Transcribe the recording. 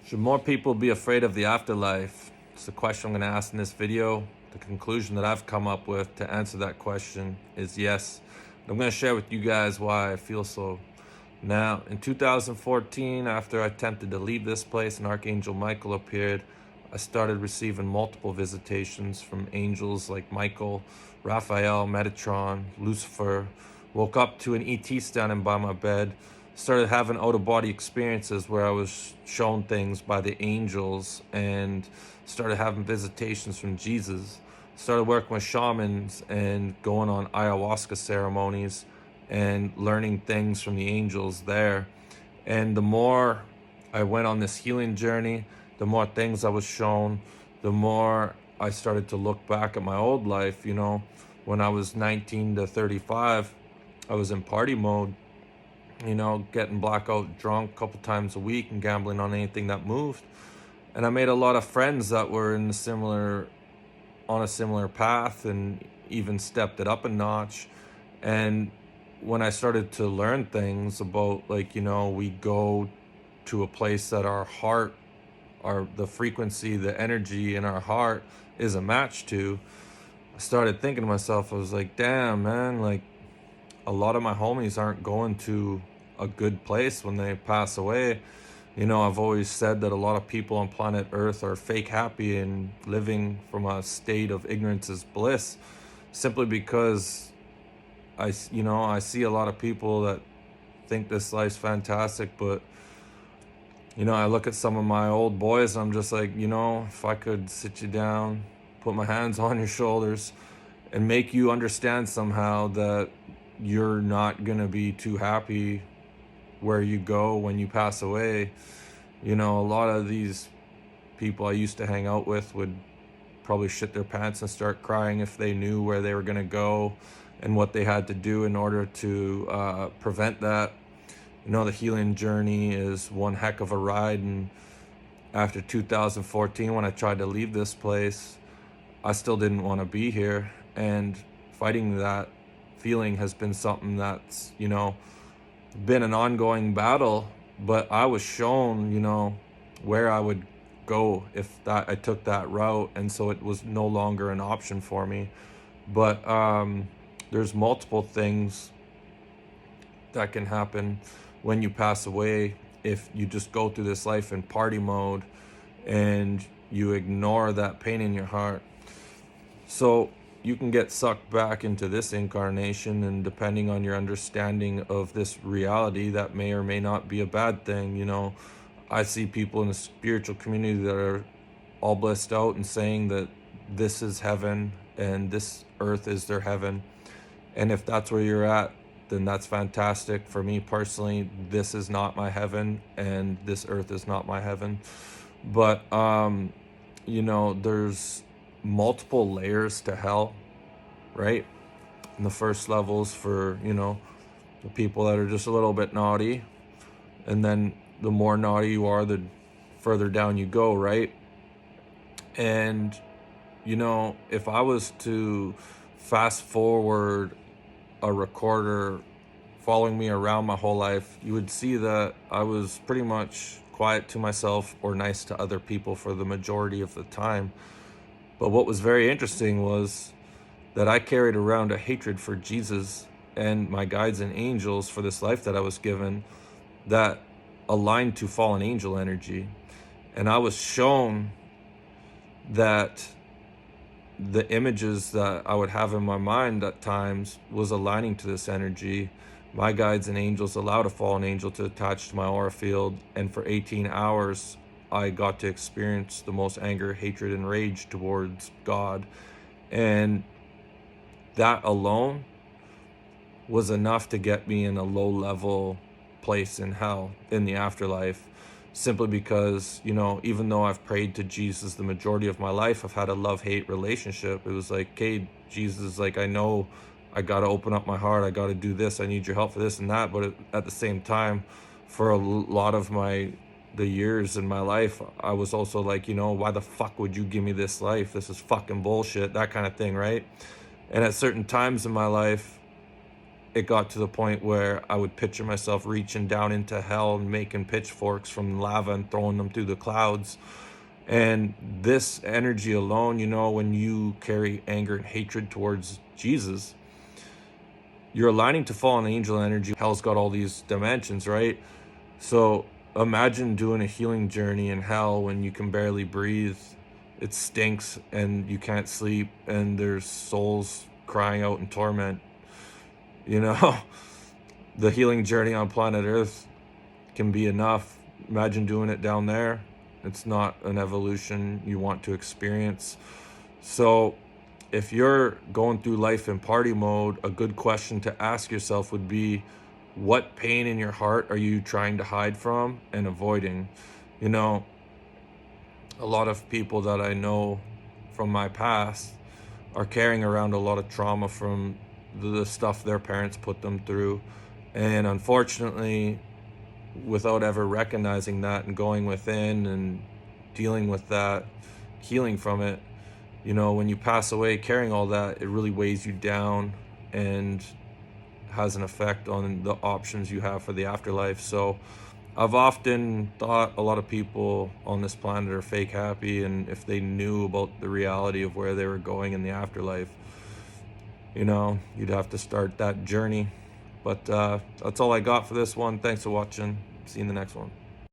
Should more people be afraid of the afterlife? It's the question I'm going to ask in this video. The conclusion that I've come up with to answer that question is yes. I'm going to share with you guys why I feel so. Now, in 2014, after I attempted to leave this place and Archangel Michael appeared, I started receiving multiple visitations from angels like Michael, Raphael, Metatron, Lucifer. Woke up to an ET standing by my bed. Started having out-of-body experiences where I was shown things by the angels and started having visitations from Jesus. Started working with shamans and going on ayahuasca ceremonies and learning things from the angels there. And the more I went on this healing journey, the more things I was shown, the more I started to look back at my old life. You know, when I was 19 to 35, I was in party mode, you know, getting blackout drunk a couple times a week and gambling on anything that moved. And I made a lot of friends that were on a similar path and even stepped it up a notch. And when I started to learn things about, like, you know, we go to a place that our heart, the frequency, the energy in our heart is a match to, I started thinking to myself, I was like, damn, man, like, a lot of my homies aren't going to a good place when they pass away. You know, I've always said that a lot of people on planet Earth are fake happy and living from a state of ignorance is bliss, simply because I see a lot of people that think this life's fantastic, but, you know, I look at some of my old boys and I'm just like, you know, if I could sit you down, put my hands on your shoulders and make you understand somehow that you're not going to be too happy where you go when you pass away. You know, a lot of these people I used to hang out with would probably shit their pants and start crying if they knew where they were going to go and what they had to do in order to prevent that. You know, the healing journey is one heck of a ride. And after 2014, when I tried to leave this place, I still didn't want to be here. And fighting that feeling has been something that's, you know, been an ongoing battle. But I was shown, you know, where I would go if I took that route, and so it was no longer an option for me. But there's multiple things that can happen when you pass away if you just go through this life in party mode and you ignore that pain in your heart. So you can get sucked back into this incarnation, and depending on your understanding of this reality, that may or may not be a bad thing. You know, I see people in the spiritual community that are all blissed out and saying that this is heaven and this earth is their heaven. And if that's where you're at, then that's fantastic. For me personally, this is not my heaven and this earth is not my heaven. But, you know, there's multiple layers to hell, right? And the first levels for, you know, the people that are just a little bit naughty. And then the more naughty you are, the further down you go, right? And, you know, if I was to fast forward a recorder following me around my whole life, you would see that I was pretty much quiet to myself or nice to other people for the majority of the time. But what was very interesting was that I carried around a hatred for Jesus and my guides and angels for this life that I was given that aligned to fallen angel energy. And I was shown that the images that I would have in my mind at times was aligning to this energy. My guides and angels allowed a fallen angel to attach to my aura field, and for 18 hours I got to experience the most anger, hatred, and rage towards God. And that alone was enough to get me in a low-level place in hell, in the afterlife, simply because, you know, even though I've prayed to Jesus the majority of my life, I've had a love-hate relationship. It was like, okay, Jesus, like, I know I got to open up my heart. I got to do this. I need your help for this and that. But at the same time, for a lot of the years in my life, I was also like, you know, why the fuck would you give me this life? This is fucking bullshit, that kind of thing, right? And at certain times in my life, it got to the point where I would picture myself reaching down into hell and making pitchforks from lava and throwing them through the clouds. And this energy alone, when you carry anger and hatred towards Jesus, you're aligning to fallen angel energy. Hell's got all these dimensions, right? So imagine doing a healing journey in hell when you can barely breathe. It stinks and you can't sleep, and there's souls crying out in torment. The healing journey on planet Earth can be enough. Imagine doing it down there. It's not an evolution you want to experience. So if you're going through life in party mode, a good question to ask yourself would be, what pain in your heart are you trying to hide from and avoiding? A lot of people that I know from my past are carrying around a lot of trauma from the stuff their parents put them through. And unfortunately, without ever recognizing that and going within and dealing with that, healing from it, when you pass away carrying all that, it really weighs you down and has an effect on the options you have for the afterlife. So I've often thought a lot of people on this planet are fake happy, and if they knew about the reality of where they were going in the afterlife, you'd have to start that journey. But that's all I got for this one. Thanks for watching. See you in the next one.